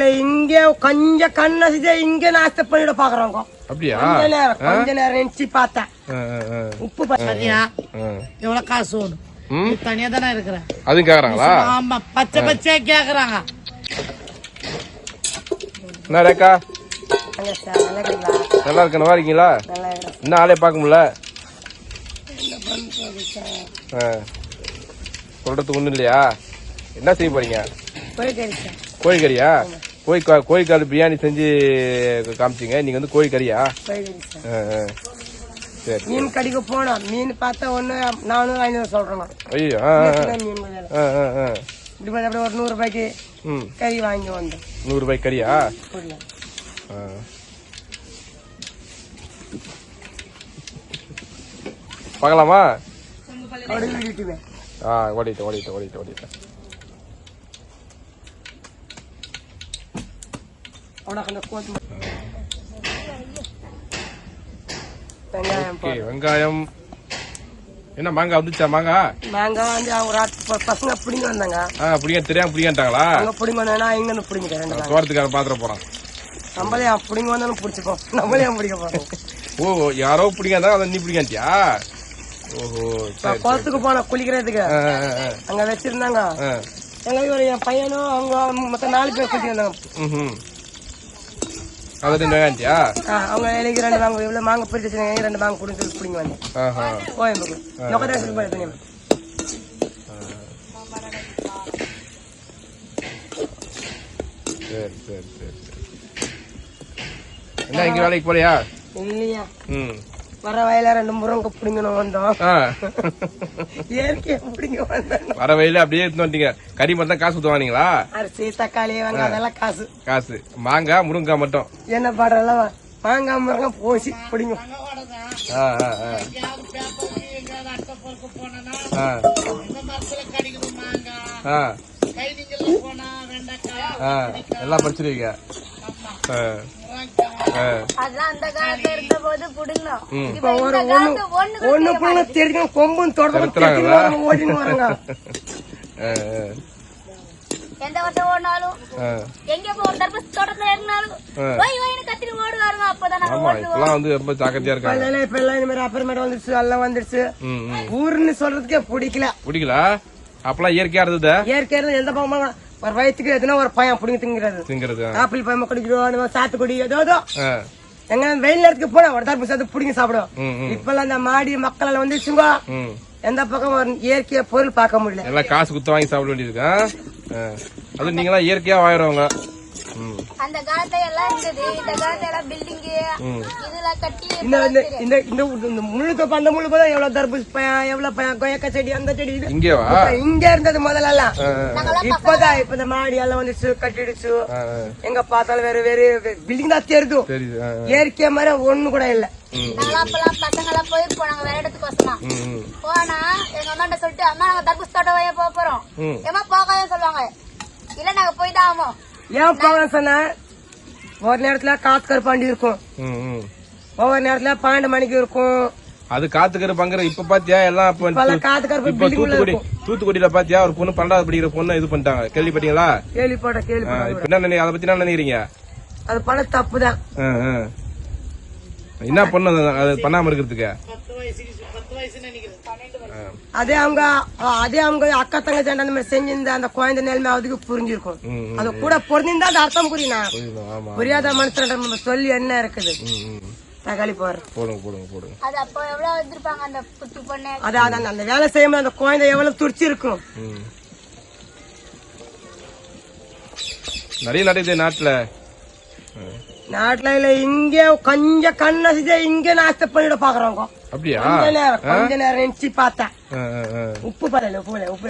இல்ல இங்க கொஞ்சம் கண்ணசிதே இங்க நாஸ்த பண்ணிட பாக்குறோங்க. அப்படியா? கொஞ்ச நேரம் நினைச்சு பார்த்தேன். உப்பு பாத்தியா எவ்வளவு காசு வேணும்? தனியா தானே இருக்கிறேன். அதுவும் கேக்குறாங்களா? ஆமா, பச்சை பச்சையா கேக்குறாங்க. என்னக்கா நல்லா இருக்கு, நல்லா இருக்கீங்களா? இன்னும் ஆளே பார்க்க முடியல. சொல்றதுக்கு ஒண்ணும் இல்லையா? என்ன செய்ய போறீங்க? கோழிக்கறியா? கோழிக்கால் பிரியாணி செஞ்சு காமிச்சிங்க. நீங்க வந்து கோழிக்கறியா? சரி. மீன் கடிக்க போனோம். மீன் பார்த்தா 400 500 சொல்றோம். ஐயோ, ஒரு 100 ரூபாய்க்கு கறி வாங்கி வந்தோம். 100 ரூபாய்க்கு கறியா? பார்க்கலாமா? ஓடிட்டு வெங்காயம் என்ன மாங்காய் வந்துச்சா? மாங்காய் வந்து அவங்க பசங்க பிடிங்க வந்தாங்க. பிடிங்க தெரியாம பிடிங்கட்டாங்களா? அவங்க பிடிங்க வந்தா இங்க பிடிங்க தோட்டத்துக்கார பாத்திர போறான். நம்மளே பிடிங்க வந்தாலும் பிடிச்சிப்போம். நம்மளே பிடிக்க போறோம். ஓ, யாரோ பிடிக்காதா? அதை நீ பிடிக்காட்டியா? ஓஹோ, குளத்துக்கு போன குளிக்கிறதுக்கு அங்க வச்சிருந்தாங்க. எங்க என் பையனும் அவங்க மொத்தம் 4 பேர் குளிக்க வந்தாங்க. அவங்க எனக்கு 2 மாங்க இவ்வளவு மாங்க பிரிச்சு 2 மாங்க குடிச்சு பிடிங்க வந்தேன். கோயம்புக்கு சரி சரி சரி. என்ன இங்க வேலைக்கு போறியா? இல்லையா, வர வயல 2 முருங்க பிடிங்கணும் வந்தோம். இயற்கையா பிடிங்க வந்தோம். வர வயல அப்படியே எடுத்து வந்துட்டீங்க. கறி மட்டும் காசு ஊத்துவானீங்களா? அரிசி தக்காளி அதெல்லாம் காசு. மாங்காய் முருங்கா மட்டும் என்ன பாடுறல மாங்காய் முருங்கா போச்சு பிடிங்க. எல்லாம் படிச்சிருவீங்க. கொம்பும் ஓடின்னு வராங்க. எந்த வருஷம் ஓடினாலும் எங்க தோட்டத்துல இருந்தாலும் கத்திரி ஓடுவாருங்க. அப்பதான் வந்து ரொம்ப ஜாக்கிரதையா இருக்காங்க. அப்புறமேட்டு வந்துருச்சு, எல்லாம் வந்துருச்சு. ஊருன்னு சொல்றதுக்கே பிடிக்கல. அப்பெல்லாம் இயற்கையா இருந்தது. இயற்கையா இருந்தது. எந்த பழமும் ஒரு வயசுக்கு எதுனா ஒரு பையன் பிடிங்க திங்கிறது. ஆப்பிள் பழம் குடிக்கிறோம், சாத்துக்குடி ஏதோ எங்க வெயில் நேரத்துக்கு போனா ஒரு தரப்பு சேர்த்து பிடிங்க சாப்பிடுவோம். இப்பெல்லாம் இந்த மாடி மக்கள் எல்லாம் வந்துருச்சுங்க. எந்த பக்கம் ஒரு இயற்கையா பொருள் பார்க்க முடியல. எல்லாம் காசு குத்து வாங்கி சாப்பிட வேண்டியது. அது நீங்க எல்லாம் இயற்கையா வாங்குறவங்க. அந்த காலத்துல எல்லாம் இருந்தது. இந்த காலத்துல எல்லாம் பில்டிங் இதெல்லாம் கட்டி இந்த முள்ளு தோப்பு அந்த முள்ளு போதா எவ்வளவு தர்பூஸ் பழம், எவ்வளவு பழம், கொய்யாக்கா செடி, அந்த செடி இங்க இருந்தது முதல்ல எல்லாம். இப்பதான் இப்ப இந்த மாடி எல்லாம் வந்துச்சு, கட்டிடுச்சு. எங்க பார்த்தாலும் வேற வேற பில்டிங் தான் தெரியுது. இயற்கை மாதிரி ஒண்ணு கூட இல்ல. அப்பெல்லாம் பசங்க எல்லாம் போயிருப்போம். நாங்க வேற இடத்துக்கு வசமா போனா எங்க அம்மாட்ட சொல்லிட்டு, அம்மா நாங்க தர்பூஸ் தோட்டம் வைய போறோம். ஏமா போகாத சொல்லுவாங்க. இல்ல நாங்க போய் தான் ஆமோம். ஏன் போக சொன்ன, ஒரு நேரத்துல காத்து கருப்பாண்டி இருக்கும், ஒவ்வொரு நேரத்துல 12 மணிக்கு இருக்கும். அது காத்துக்கிற பங்குற. இப்ப பாத்தியா எல்லாம் தூத்துக்குடியில பாத்தியா ஒரு பொண்ணு 12வது படிக்கிற பொண்ணு இது பண்ணிட்டாங்க. கேள்விப்பட்டீங்களா? கேள்விப்பட்டேன். அதை பத்தி என்ன நினைக்கிறீங்க? அது பண்ண தப்புதான். என்ன பொண்ணு அது பண்ணாம இருக்கிறதுக்கு? அதே அவங்க அக்கா தங்கச்சி அந்த மாதிரி செஞ்சிருந்த அந்த குழந்தை நிலைமை அதுக்கு புரிஞ்சிருக்கும். அது கூட பொருந்திருந்தா அது அர்த்தம் புரியணும். புரியாத மனுஷன் சொல்லி என்ன இருக்குது? தக்காளி போடுங்க. அதான் அந்த வேலை செய்யும் அந்த குழந்தை எவ்வளவு துடிச்சு இருக்கும். நிறைய நடக்குது நாட்டுல இல்ல இங்க கொஞ்சம் கண்ணசிதே இங்க நாஸ்த பண்ணிட பாக்குறோங்க. அப்படியா? கொஞ்ச நேரம் நினைச்சு பார்த்தேன். உப்பு பரல உப்பு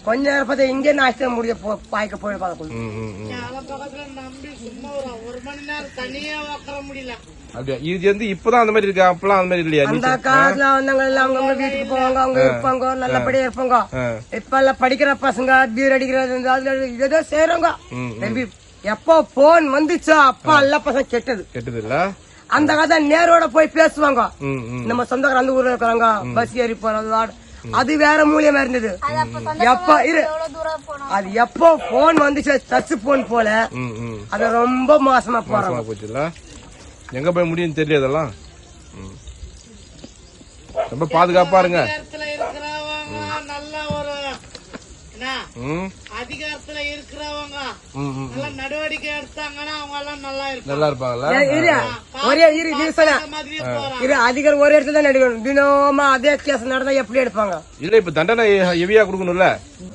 கொஞ்ச நேரம் பார்த்தா இங்க நாஸ்த முடிய பாய்க்க போய் பார்க்க. இது வந்து இப்பதான் அந்த மாதிரி இருக்கு. அப்பெல்லாம் அந்த மாதிரி இல்லையா? அந்த காலத்துல வந்தவங்க எல்லாம் அவங்க வீட்டுக்கு போவாங்க, அவங்க இருப்பாங்க, நல்லபடியா இருப்பாங்க. இப்ப எல்லாம் படிக்கிற பசங்க பீர் அடிக்கிறது அதுல ஏதோ செய்யறவங்க. எப்போ போன் வந்துச்சோ அப்பா எல்லா பசங்க கெட்டது இல்ல. அந்த கதை நேரோட போய் பேசுவாங்க. நம்ம சொந்தக்கார அந்த ஊர்ல இருக்கிறாங்க, பஸ் ஏறி போறது அது வேற மூலியமா இருந்தது. அது அப்ப எப்ப இரு எவ்வளவு தூரம் போனோம். அது எப்போ போன் வந்துச்சு டச் போன் போல அது ரொம்ப மோசமா போறோம். போச்சுல எங்க போய் முடியும் தெரியல அதெல்லாம். ரொம்ப பாதுகாப்பா இருங்க. அதிகாரத்துல இருக்கிறவங்க நல்ல ஒரு அதிகாரத்துல இருக்கிறவங்க நல்ல நடவடிக்கை எடுத்தாங்கன்னா அவங்க எல்லாம் நல்லா நல்லா இருப்பாங்கல்ல. ஒரே இரு மாதிரி போறாங்க. இரு அதிகாரம் ஒரே இடத்துல தான் எடுக்கணும். தினமா அதே கேஸ் நடந்தா எப்படி எடுப்பாங்க? இல்ல இப்ப தண்டனை ஹெவியா கொடுக்கணும்ல.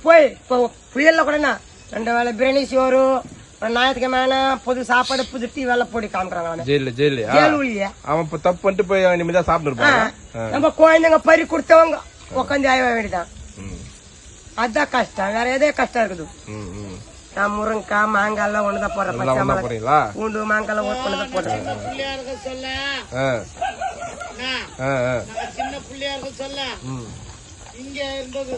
போய் இப்போ புயல்ல கூட 2 வேளை பிரியாணி சோறு ஞாயிற்றுக்கிழமை புது சாப்பாடு புது டீ வேலை போடி காமிக்கிறாங்க. ஜெயில அவன் இப்ப தப்பு பண்ணிட்டு போய் நிம்மதியா சாப்பிட்டு இருப்பாங்க. நம்ம குழந்தைங்க பறி கொடுத்தவங்க உட்காந்து ஆய வேண்டியதான். அதான் கஷ்டம், வேற எதே கஷ்டம் இருக்குது. நான் முருங்கைக்காய் மாங்காய் எல்லாம் ஒண்ணுதான் போடுறேன். பச்சை மிளகாய் பூண்டு மாங்காய் எல்லாம் ஒண்ணுதான் போடுறேன். சின்ன பிள்ளையாருக்கு சொல்ல இங்க இருந்தது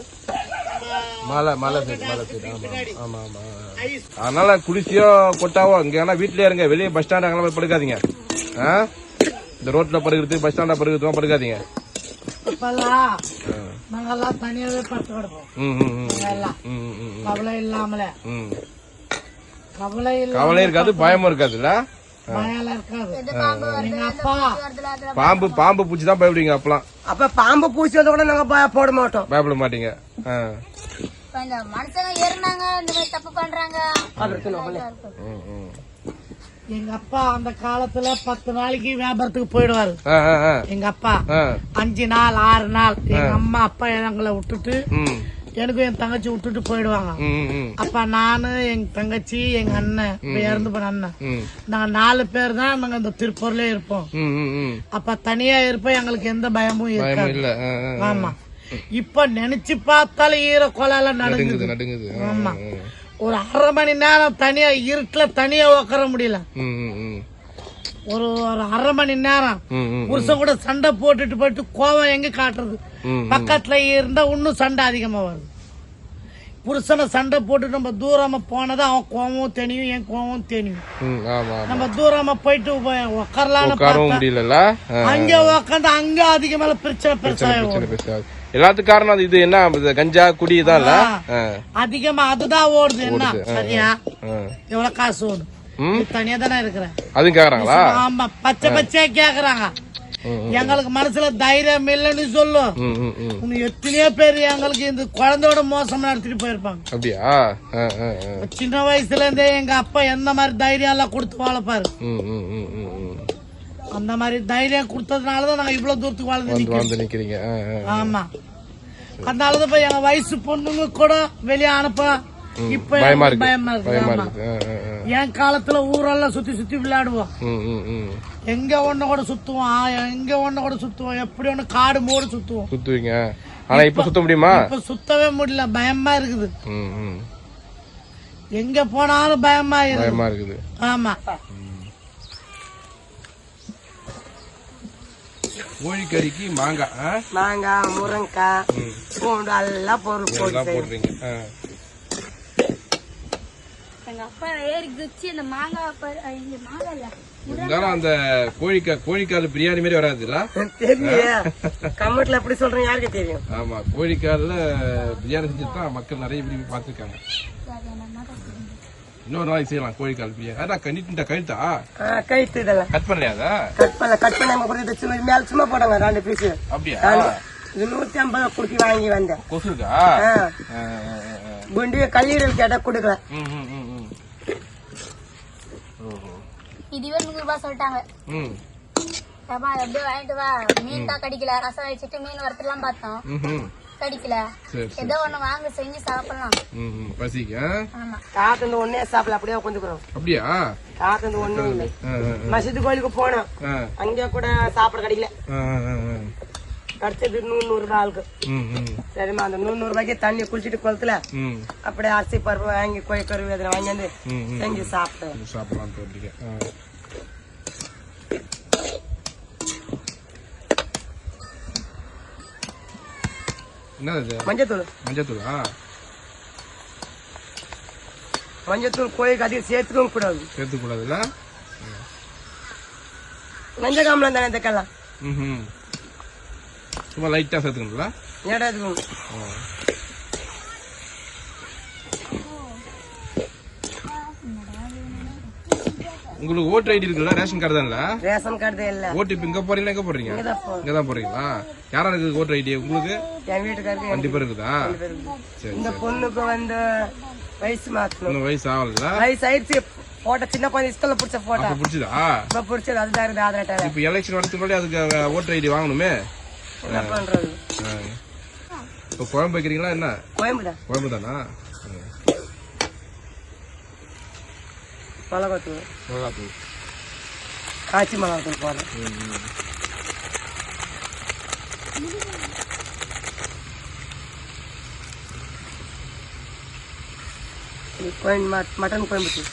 அதனால குடிசியோ கொட்டாவோ இங்க வீட்லயே இருங்க. வெளியே பஸ் ஸ்டாண்ட் அங்கே போய் படுக்காதீங்க. இந்த ரோட்ல படுக்கிறது பஸ் ஸ்டாண்ட்ல படுக்கிறது படுக்காதீங்க. நாங்கெல்லாம் தனியாவே பட்டு கிடப்போம். கவலை இல்லாமல கவலை இருக்காது, பயமும் இருக்காதுல்ல. பாம்பு பாம்பு பூச்சி தான் பயப்படுவீங்க அப்பெல்லாம். அப்ப பாம்பு பூச்சி வந்து கூட நாங்க போட மாட்டோம். பயப்பட மாட்டீங்க. மனுஷங்க ஏறினாங்க இந்த மாதிரி தப்பு பண்றாங்க. எங்க அப்பா அந்த காலத்துல 10 நாளைக்கு வியாபாரத்துக்கு போயிடுவாரு. எங்க அப்பா 5 நாள் 6 நாள் எங்க அம்மா அப்பா எங்களை விட்டுட்டு எனக்கும் என் தங்கச்சி விட்டுட்டு போயிடுவாங்க. அப்ப நானு எங்க தங்கச்சி எங்க அண்ணன் இறந்து போன அண்ணன் நாங்க 4 பேர் தான் நாங்க இந்த திருப்பூர்ல இருப்போம். அப்ப தனியா இருப்போம், எங்களுக்கு எந்த பயமும் இருக்காது. ஆமா இப்ப நினைச்சு பார்த்தாலும் ஈர கொலை நடுங்குது. ஆமா ஒரு 1/2 மணி நேரம் தனியா இருட்டுல தனியா உட்கார முடியல. ஒரு 1/2 மணி நேரம் புருஷன் கூட சண்டை போட்டுட்டு போயிட்டு கோவம் எங்க காட்டுறது? பக்கத்துல இருந்தா இன்னும் சண்டை அதிகமா வருது. புருஷனை சண்டை போட்டு நம்ம தூரமா போனதா அவன் கோவம் தெரியும், என் கோவம் தெரியும். நம்ம தூரமா போயிட்டு உட்காரலாம் அங்க உட்காந்து அங்க அதிகமா பிரச்சனை பெருசா. எல்லாத்துக்கும் காரணம் இது என்ன? கஞ்சா குடி தான் அதிகமா அதுதான் ஓடுது. என்ன சரியா எவ்வளவு காசு ஓடும்? தனியா தானே இருக்கிறேன். அது கேக்குறாங்களா? ஆமா பச்சை பச்சையா கேக்குறாங்க. எங்களுக்கு மனசுல தைரியம் இல்லைன்னு சொல்லும். எத்தனையோ பேர் எங்களுக்கு இந்த குழந்தையோட மோசம் நடத்திட்டு போயிருப்பாங்க. அப்படியா? சின்ன வயசுல இருந்தே எங்க அப்பா எந்த மாதிரி தைரியம் எல்லாம் கொடுத்து வளர்ப்பாரு. அந்த மாதிரி தைரியம் கொடுத்ததுனாலதான் நாங்க இவ்வளவு தூரத்துக்கு வாழ்ந்து நிக்கிறீங்க. ஆமா அதனாலதான் எங்க வயசு பொண்ணுங்க கூட வெளியே அனுப்ப இப்ப பயமா இருக்கு. என் காலத்துல ஊரெல்லாம் சுத்தி சுத்தி விளையாடுவோம். எங்க ஒண்ணு கூட சுத்துவோம், எங்க ஒண்ணு கூட சுத்துவோம், எப்படி ஒண்ணு காடு மூடு சுத்துவீங்க. ஆனா இப்ப சுத்த முடியுமா? இப்ப சுத்தவே முடியல, பயமா இருக்குது. எங்க போனாலும் பயமா இருக்குது. ஆமா கோழிக்கறிக்கு மாங்காய் முருங்கைக்காய் பூண்டு எல்லாம் பொருள் போடுறீங்க. எங்க அப்பா ஏறி குச்சி இந்த மாங்காய் இருந்தாலும் அந்த கோழிக்கால் பிரியாணி மாதிரி வராதுல்ல? தெரியும். கமெண்ட்ல எப்படி சொல்றேன் யாருக்கு தெரியும்? ஆமா கோழிக்கால பிரியாணி செஞ்சுதான் மக்கள் நிறைய விரும்பி பாத்துருக்காங்க. இன்னொரு நாளைக்கு செய்யலாம் கோழிக்கால் பிரியாணி. கழுத்தா கழுத்து இதெல்லாம் கட் பண்ணலையா? கட் பண்ண மேல சும்மா போட்டாங்க 2 பீஸ். அப்படியா? இது 150 குடுத்தி வாங்கி வந்தேன். கொசுக்கா குண்டி கல்லீரல் கேட்டா கொடுக்கல. இதுவே 100 ரூபாய் சொல்லிட்டாங்க. அப்படியே வாங்கிட்டு வா. மீன் தான் கடிக்கல, ரசம் வச்சுட்டு மீன் வறுத்துலாம் பார்த்தோம், கடிக்கல. ஏதோ ஒண்ணு வாங்க செஞ்சு சாப்பிடலாம். ஆமா காத்து ஒன்னே சாப்பிடல, அப்படியே உட்காந்துக்கிறோம். அப்படியா? காத்து ஒண்ணு இல்லை. மசிது கோயிலுக்கு போனோம், அங்க கூட சாப்பிட கிடைக்கல. கிடைச்சது 100 ரூபாய் ஆளுக்கு. சரிம்மா அந்த 100 ரூபாய்க்கு தண்ணி குளிச்சுட்டு குளத்துல அப்படியே அரிசி பருப்பு வாங்கி கோழி கருவி எதனா வாங்கி வந்து செஞ்சு சாப்பிட்டேன். மஞ்சத்தூள் கோழிக்கு அதிகம் சேர்த்துக்கவும் கூடாது. மஞ்சள் காமலாம் தானே இந்த கல்லாம் சும்மா லைட்டா சேர்த்துக்கணுங்களா? ஏடா இது உங்களுக்கு ஓட்டர் ஐடி இருக்குல்ல, ரேஷன் கார்டு தான்ல? ரேஷன் கார்டு இல்ல. ஓட்டு இங்க போறீங்களா, எங்க போறீங்க? இங்கதான் போறீங்களா? யாரா இருக்கு ஓட்டர் ஐடி உங்களுக்கு? என் வீட்டுக்காரருக்கு. கண்டிப்பா இருக்குதா? சரி. இந்த பொண்ணுக்கு வந்து வயசு மாத்தணும். வயசு ஆகல, வயசு ஆயிடுச்சு. போட்டோ சின்ன குழந்தை ஸ்கூல்ல புடிச்ச போட்டோ. அப்ப புடிச்சதா? இப்ப புடிச்சது அதுதான் இருக்குது ஆதார் அட்டை. இப்ப எலெக்ஷன் வரதுக்கு முன்னாடி அதுக்கு ஓட்டர் ஐடி வாங்கணுமே. என்ன பண்றது? இப்ப குழம்பு வைக்கிறீங்களா என்ன? கோயம்புதான். குழம்பு தானா? மிளகாத்தூள். மிளகாத்தூள். காய்ச்சி மிளகாத்தூள் போடுறேன். மட்டன் கோயம்புத்தூள்.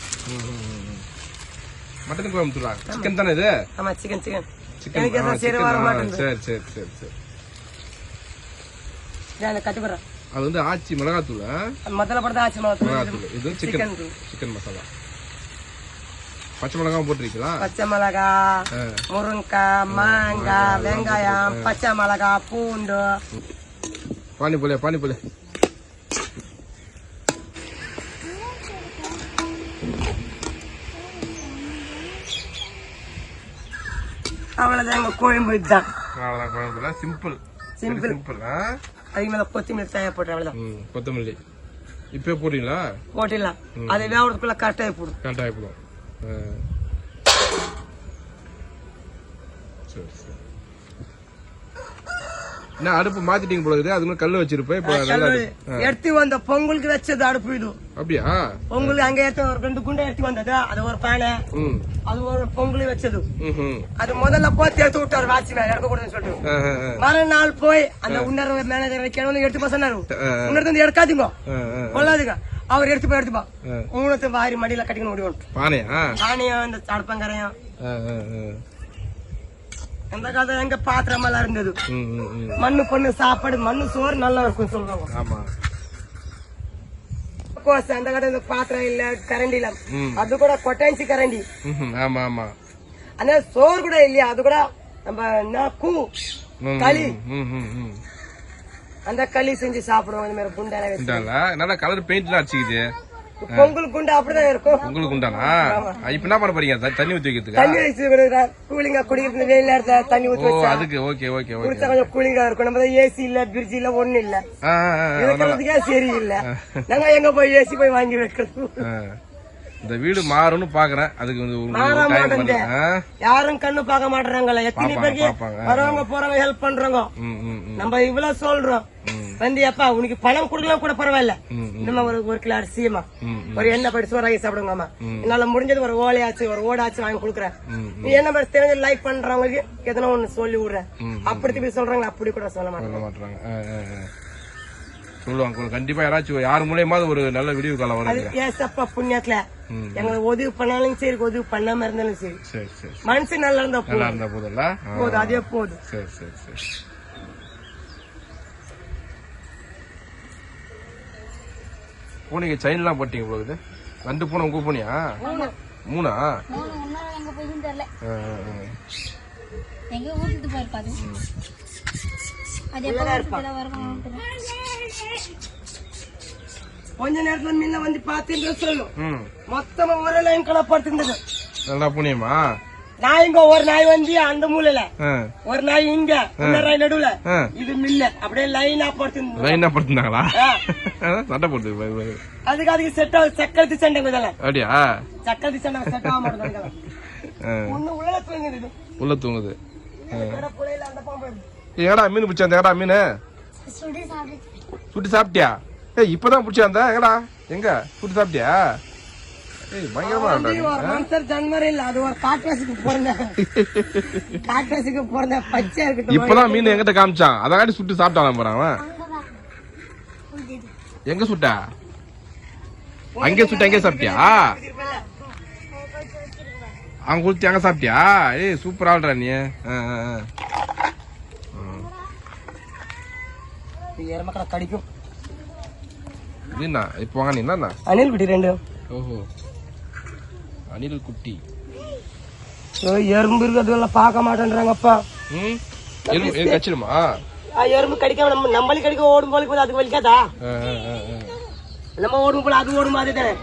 மட்டன் கோயம்புத்தூரா? சிக்கன் தானே இது? ஆமா சிக்கன். சிக்கன். சரி வர மாட்டேன். சரி. கட்டுப்படுறேன். அது வந்து ஆச்சி மிளகாத்தூள். முதல்ல போடுறது ஆச்சி மிளகாத்தூள். இது சிக்கன் மசாலா. பச்சை மிளகாய் போட்டிருக்கீங்களா? பச்சை மிளகா, முருங்கைக்காய், மாங்காய், வெங்காயம், பச்சை மிளகா, பூண்டு. பானிபூரி. அவ்வளவுதான் எங்க கோயம்பு தான். அவ்வளவுதான் குழம்புல சிம்பிள். அதுக்கு மேல கொத்தமல்லி தயார் போட்டு அவ்வளவுதான். கொத்தமல்லி இப்ப போடுறீங்களா? போட்டிடலாம். அது வேவறதுக்குள்ள கரெக்டாக போடும். சரி. என்ன அடுப்பு மாத்திட்டீங்க போல இருக்குது? அது கல்லு வச்சிருப்பேன். எடுத்து வந்த பொங்கலுக்கு வச்சது அடுப்பு இது. அப்படியா? பொங்கலுக்கு அங்க எடுத்து ஒரு 2 குண்டை எடுத்து வந்தது. அது ஒரு பானை. அது ஒரு பொங்கல் வச்சது. அது முதல்ல போய் எடுத்து விட்டாரு வாட்ச்மேன், எடுக்க கூடாதுன்னு சொல்லிட்டு. மறுநாள் போய் அந்த உன்னர் மேனேஜர் கேள்வி எடுத்து போய் சொன்னாரு, உன்னர்ந்து எடுக்காதீங்க, கொள்ளாதீங்க. அவர் எடுத்துப்பா மூணு வாரி மடியில கட்டிக்கணும் முடியும். பானையும் இந்த அடுப்பங்கரையும் அந்த காலத்துல எங்க பாத்திரம் எல்லாம் இருந்தது. மண்ணு பொண்ணு சாப்பாடு, மண்ணு சோறு நல்லா இருக்கும் சொல்லுவாங்க. அந்த காலத்துல பாத்திரம் இல்ல, கரண்டி இல்ல. அது கூட கொட்டாஞ்சி கரண்டி. ஆனா சோறு கூட இல்லையா, அது கூட நம்ம களி, அந்த களி செஞ்சு சாப்பிடுவோம். இந்த மாதிரி குண்டால நல்லா கலர் பெயிண்ட் எல்லாம் அடிச்சுக்குது. பொங்கல் குண்டா அப்படிதான் இருக்கும். உங்களுக்கு குண்டானா? இப்ப என்ன பண்ண போறீங்க? தண்ணி ஊத்தி வைக்கிறதுக்கு? தண்ணி வச்சு கூலிங்கா குடிக்கிறது. வெயில் நேரத்துல தண்ணி ஊத்தி வச்சா அதுக்கு ஓகே குடிச்சா கொஞ்சம் கூலிங்கா இருக்கும். நம்ம ஏசி இல்ல, பிரிட்ஜ் இல்ல, ஒண்ணு இல்ல, இருக்கிறதுக்கே சரி இல்ல. நாங்க எங்க போய் ஏசி போய் வாங்கி வைக்கிறது? இந்த வீடு மாறும்னு பாக்குறேன். அதுக்கு யாரும் கண்ணு பார்க்க மாட்டாங்களா? எத்தனை பேருக்கு வரவங்க போறவங்க ஹெல்ப் பண்றாங்க. நம்ம இவ்வளவு சொல்றோம் வந்து, அப்பா உனக்கு பணம் கொடுக்கலாம் கூட பரவாயில்ல, நம்ம ஒரு கிலோ அரிசியமா ஒரு எண்ணெய் படி சோறாகி சாப்பிடுங்கம்மா, என்னால முடிஞ்சது ஒரு ஓலையாச்சு ஒரு ஓடாச்சு வாங்கி கொடுக்குறேன். நீ என்ன படி தெரிஞ்சு லைக் பண்றவங்களுக்கு எதனா ஒண்ணு சொல்லி விடுறேன். அப்படி சொல்றாங்க, அப்படி கூட சொல்ல மாட்டாங்க. சொல்லுவாங்க கண்டிப்பா. யாராச்சும் யாரு மூலியமா ஒரு நல்ல விடிவு காலம் வரும். ஏசப்பா புண்ணியத்துல எங்களுக்கு உதவி பண்ணாலும் சரி, உதவி பண்ணாம இருந்தாலும் சரி, மனசு நல்லா இருந்தா போதும்ல, போதும், அதே போதும். சரி. பூனைக்கு செயின் எல்லாம் போட்டீங்க போகுது. 2 பூனை உங்க பூனையா? 3 கொஞ்ச நேரத்துல முன்ன வந்து பாத்தீங்க சொல்லும். மொத்தமா ஒரே லைன் கலப்படுத்திருந்தது. நல்லா புனியமா? நாய் இங்க ஒரு நாய் வந்து அந்த மூலையில, ஒரு நாய் இங்க, நாய் நடுவுல, இது மில்ல அப்படியே லைனா படுத்திருந்தாங்களா? சண்டை போட்டு அதுக்கு செட் ஆகும். சக்கரத்து சண்டை இதெல்லாம். அப்படியா? சக்கரத்து சண்டை செட் ஆக மாட்டேங்க. உள்ள தூங்குது. ஏடா மீன் பிடிச்சா? ஏடா மீன் சுட்டி சாப்பிட்டியா? இப்பதான் பிடிச்சா? எங்கடா எங்க சுட்டி சாப்பிட்டியா? இப்பதான் மீன் எங்கிட்ட காமிச்சான், அதாட்டி சுட்டு சாப்பிட்டான் போறான். எங்க சுட்டா? அங்கே சுட்ட? எங்க சாப்பிட்டியா? அங்க குளிச்சு அங்க சாப்பிட்டியா? சூப்பர் ஆள்றா நீ. கடிக்கும். இப்ப வாங்க என்ன அணில் குட்டி 2. ஓஹோ, அணில் குட்டி. எறும்பு இருக்கு, அதெல்லாம் பார்க்க மாட்டேன்றாங்கப்பா. கச்சிருமா? எறும்பு கடிக்காம நம்மளுக்கு கடிக்க ஓடும் போல அதுக்கு வலிக்காதா? நம்ம ஓடும் போல அது ஓடும் மாதிரி தானே.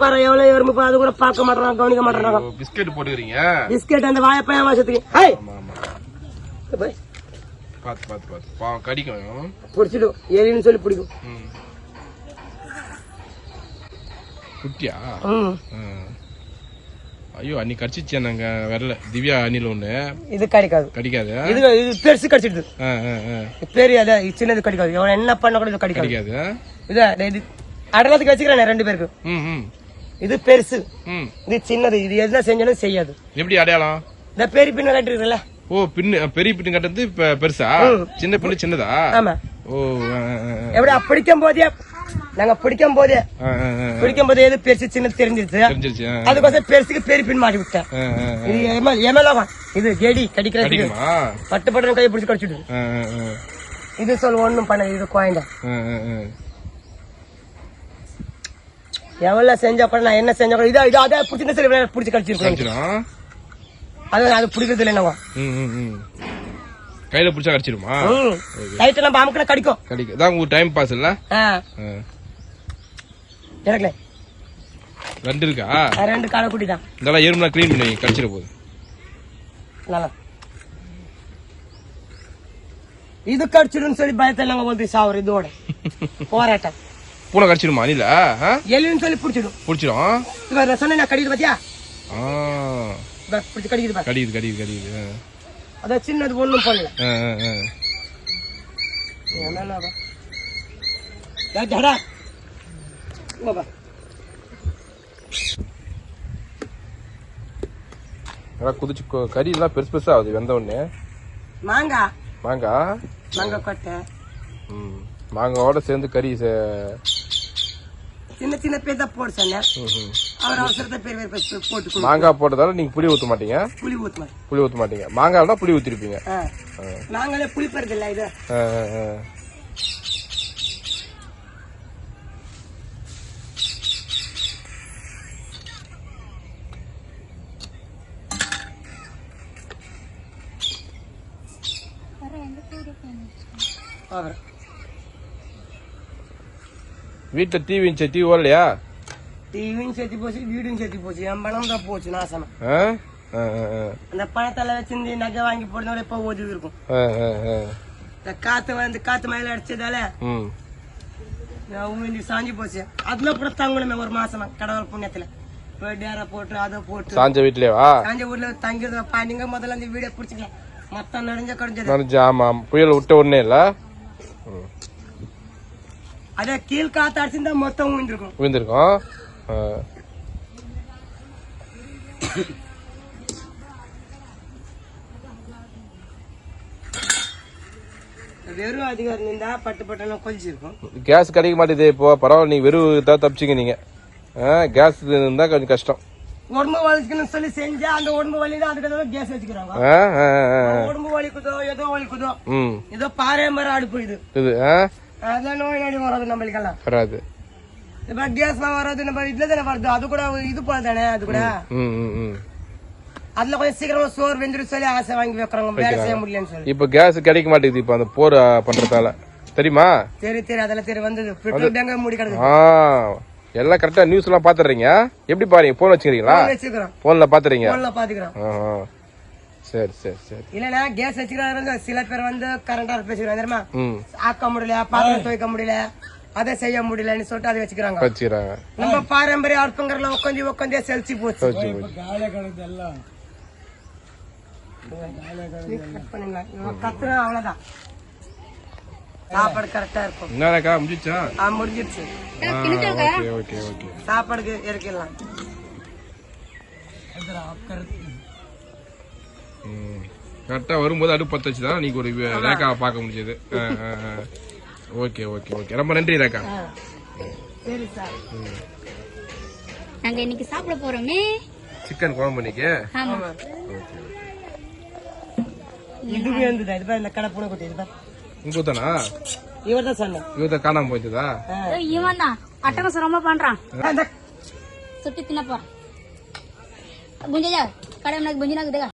பாரு எவ்வளவு எறும்பு, அது கூட பார்க்க மாட்டேறாங்க, கவனிக்க மாட்டேறாங்க. பிஸ்கெட் போட்டுக்கிறீங்க. பிஸ்கெட் அந்த வாயப்பைய மாசத்துக்கு கடிக்கும், பிடிச்சிடும். எலின்னு சொல்லி பிடிக்கும். குட்டியா? ஐயோ, அன்னைக்கு கடிச்சிச்சேன் நாங்க வரல. திவ்யா அணில் ஒண்ணு. இது கடிக்காது. இது பெருசு கடிச்சிடுது. பெரிய சின்னது கடிக்காது. எவ்வளவு என்ன பண்ண கூட இது கடிக்காது. இது அடலத்துக்கு வச்சுக்கிறேன் 2 பேருக்கு. இது பெருசு, இது சின்னது. இது எதுனா செஞ்சாலும் செய்யாது. எப்படி அடையாளம்? இந்த பெரிய பின்ன கட்டிருக்குல்ல. ஓ, பெரிய பின்னு கட்டுறது பெருசா? சின்ன பின்னு சின்னதா? ஆமா. ஓ, எப்படி பிடிக்கும் போதே நாங்க பிடிக்கும் போதே எது பெருசு சின்னது தெரிஞ்சிருச்சு. அதுக்கோசம் பெருசுக்கு பெரிய பின் மாட்டி விட்டேன். இது எமலவா, இது கெடி கடிக்கிறதுக்கு பட்டு பட்டு கை பிடிச்சி கடிச்சிடு. இது சொல்ல ஒண்ணும் பண்ண. இது குழந்தை எவ்வளவு செஞ்சா கூட நான் என்ன செஞ்சா கூட இதா அதை பிடிச்சிருந்தா சரி பிடிச்சி கடிச்சிருக்கேன். அது பிடிக்கிறது இல்லை என்னவா, கையில பிடிச்சா கடிச்சிருமா? லைட் எல்லாம் பாம்புக்குள்ள கடிக்கும். உங்க டைம் பாஸ் இல்ல? எனக்குல 2 இருக்கா? 2 காலை குட்டி தான். இதெல்லாம் எறும்புலாம் கிளீன் பண்ணி கடிச்சிட போகுது. நல்லா இது கடிச்சிடும் சொல்லி பயத்தில் நாங்க வந்து சாவரம். இதோட போராட்டம். பூனை கடிச்சிடுமா? அணில எலின்னு சொல்லி பிடிச்சிடும். சொன்ன கடிக்குது பாத்தியா? கடிக்குது. அதான் சின்னது ஒண்ணும் பண்ணல. குதிச்சு கறி எல்லாம் பெருசு பெருசா ஆகுது வெந்த உடனே. மாங்காய் கொட்டை மாங்காவோட சேர்ந்து கறி சின்ன சின்ன பேர் தான் போட சொன்னேன். அவர் அவசரத்தை பேர் போட்டு மாங்காய் போட்டதால நீங்க புளி ஊத்த மாட்டீங்க? புளி ஊத்த மாட்டீங்க. மாங்காய் தான் புளி ஊத்திருப்பீங்க. நாங்களே புளி பருது இல்ல இது. வீட்டுல டிவி ஓடலையா? டிவியும் சேர்த்து போச்சு, வீடும் சேர்த்து போச்சு. என் பணம் தான் போச்சு நாசமா. அந்த பணத்தெல்லாம் வச்சிருந்து நகை வாங்கி போடுறதோட இப்ப ஓதி இருக்கும். இந்த காத்து மயில அடிச்சதால சாஞ்சி போச்சு. அதுல கூட தங்கணுமே ஒரு மாசமா கடவுள் புண்ணியத்துல. டேர போட்டு அதை போட்டு சாஞ்ச வீட்லயா? சாஞ்ச வீட்டுல தங்கி பாண்டிங்க முதல்ல அந்த வீடியோ பிடிச்சிக்கலாம். மொத்தம் நனைஞ்ச. ஆமா, புயல் விட்ட உடனே இல்ல. அதே கீழ் காத்து அடிச்சிருந்தா மொத்தம் விழுந்திருக்கும். வெறும் அதிகாரம் இருந்தா பட்டு பட்டெல்லாம் கொதிச்சிருக்கும். கேஸ் கிடைக்க மாட்டேது இப்போ. பரவாயில்ல, நீங்க வெறும் தான் தப்பிச்சிங்க. நீங்க கேஸ் இருந்தா கொஞ்சம் கஷ்டம். உடம்பு வலிக்கணும்னு சொல்லி செஞ்சா அந்த உடம்பு வலி தான். அதுக்கு கேஸ் வச்சுக்கிறாங்க. உடம்பு வலிக்குதோ ஏதோ வலிக்குதோ, ஏதோ பாரம்பரிய அடுப்பு இது. அதான் நோய் நடி வராது நம்மளுக்கெல்லாம். வராது. இப்ப கேஸ் வராது நம்ம வீட்டுல தானே வருது. அது கூட இது போல தானே. அது கூட அதுல கொஞ்சம் சீக்கிரமா சோறு வெந்துடும் சொல்லி ஆசை வாங்கி வைக்கிறாங்க. வேலை செய்ய முடியலன்னு சொல்லி. இப்ப கேஸ் கிடைக்க மாட்டேங்குது. இப்ப அந்த போர் பண்றதால தெரியுமா? சரி அதெல்லாம் தெரிய வந்தது. பெட்ரோல் டேங்க மூடி கிடக்கு. எல்லாம் கரெக்டா நியூஸ் எல்லாம் பாத்துறீங்க? எப்படி பாருங்க? போன் வச்சுக்கிறீங்களா? போன்ல பாத்துறீங்க? சரி இல்லன்னா கேஸ் வச்சுக்கிறாங்க. சில பேர் வந்து கரண்டா பேசுறாங்க தெரியுமா? ஆக்க முடியல, பாத்திரம் துவைக்க முடியல, அதை செய்ய முடியலன்னு சொல்லிட்டு அதை வச்சுக்கிறாங்க. நம்ம பாரம்பரிய அடுப்புங்கிறல உட்காந்து செலுத்தி போச்சு. கத்துனா அவ்வளவுதான். சாப்பாடு கரெக்டா இருக்கும். முடிஞ்சிருச்சு. சாப்பாடுக்கு இறக்கிடலாம். கரெக்டா வரும்போது அடுப்பு பத்த வச்சுதான் நீங்க ஒரு ரேக்காவை பார்க்க முடிஞ்சது. ஓகே ரொம்ப நன்றி ரேக்கா. நாங்க இன்னைக்கு சாப்பிட போறோமே சிக்கன் குழம்பு. இன்னைக்கு இதுவே இருந்தது. இந்த கடை பூனை குட்டி உங்கதானா? இவர்தான் சொன்ன. இவர்தான் காணாம போயிட்டதா? இவன் தான் அட்டகாசம் ரொம்ப பண்றான். சுட்டி தின்ன போறான். குஞ்சா கடை குஞ்சு